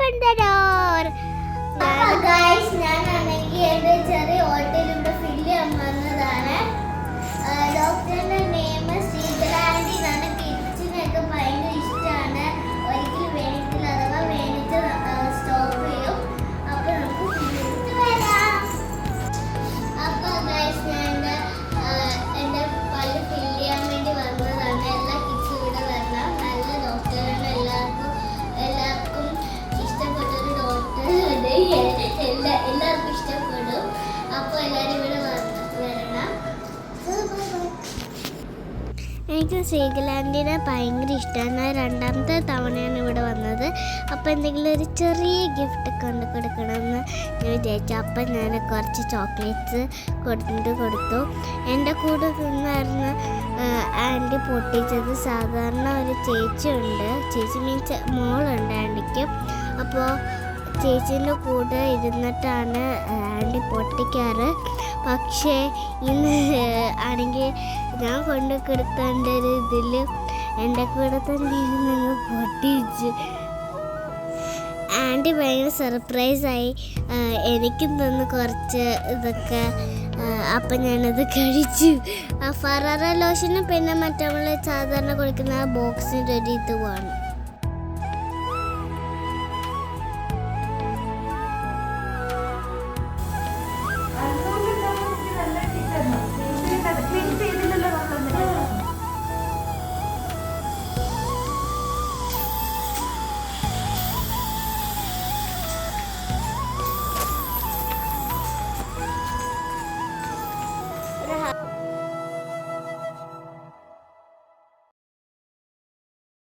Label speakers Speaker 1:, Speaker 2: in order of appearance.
Speaker 1: Open the door. ഞാനാണെങ്കിൽ എൻ്റെ ചെറിയ ഹോട്ടലിലൂടെ ഫില്ല് ചെയ്യാൻ വന്നതാണ്. ഡോക്ടറിൻ്റെ നെയിം ശ്രീകലാൻഡി എന്നാണ്. കിച്ചനൊക്കെ ഭയങ്കര ഇഷ്ടമാണ്. ഒരിക്കലും വേണിക്കില്ല, അഥവാ വേണിച്ച് സ്റ്റോപ്പ് ചെയ്യും. അപ്പോൾ നമുക്ക് ഫില്ല് വരാം. അപ്പോൾ ഗൈസ് ഞാൻ എൻ്റെ പല്ല് ഫില്ല് ചെയ്യാൻ വേണ്ടി വന്നതാണ്. എല്ലാ കിഡ്സും ഇവിടെ വരണം. നല്ല ഡോക്ടറാണ്. എല്ലാവർക്കും ഇഷ്ടപ്പെട്ടൊരു ഡോക്ടറാണ്. എല്ലാവർക്കും ഇഷ്ടപ്പെടും. അപ്പോൾ എല്ലാവരും ഇവിടെ വരണം. എനിക്ക് ശ്രീകലാൻഡിനെ ഭയങ്കര ഇഷ്ടമാണ്. രണ്ടാമത്തെ തവണയാണ് ഇവിടെ വന്നത്. അപ്പോൾ എന്തെങ്കിലും ഒരു ചെറിയ ഗിഫ്റ്റ് കൊണ്ട് കൊടുക്കണമെന്ന് ഞാൻ വിചാരിച്ചു. അപ്പം ഞാൻ കുറച്ച് ചോക്ലേറ്റ്സ് കൊടുത്തു. എൻ്റെ കൂടെ നിന്നായിരുന്നു ആൻറ്റി പൊട്ടിച്ചത്. സാധാരണ ഒരു ചേച്ചിയുണ്ട്, ചേച്ചി മീൻസ് മോളുണ്ട് ആൻറ്റിക്ക്. അപ്പോൾ ചേച്ചീൻ്റെ കൂടെ ഇരുന്നിട്ടാണ് ആൻറ്റി പൊട്ടിക്കാറ്. പക്ഷേ ഇന്ന് ആണെങ്കിൽ ഞാൻ കൊണ്ട് കൊടുത്തേണ്ട ഒരു ഇതിൽ എൻ്റെ കൂടെ തന്നെ ഇരുന്ന് പൊട്ടിച്ച്. ആൻറ്റി ഭയങ്കര സർപ്രൈസായി. എനിക്കും തന്നു കുറച്ച് ഇതൊക്കെ. അപ്പം ഞാനത് കഴിച്ചു. ഫറാറ ലോഷന് പിന്നെ മറ്റേ നമ്മൾ സാധാരണ കൊടുക്കുന്ന ബോക്സിൻ്റെ ഒരു ഇത് വേണം.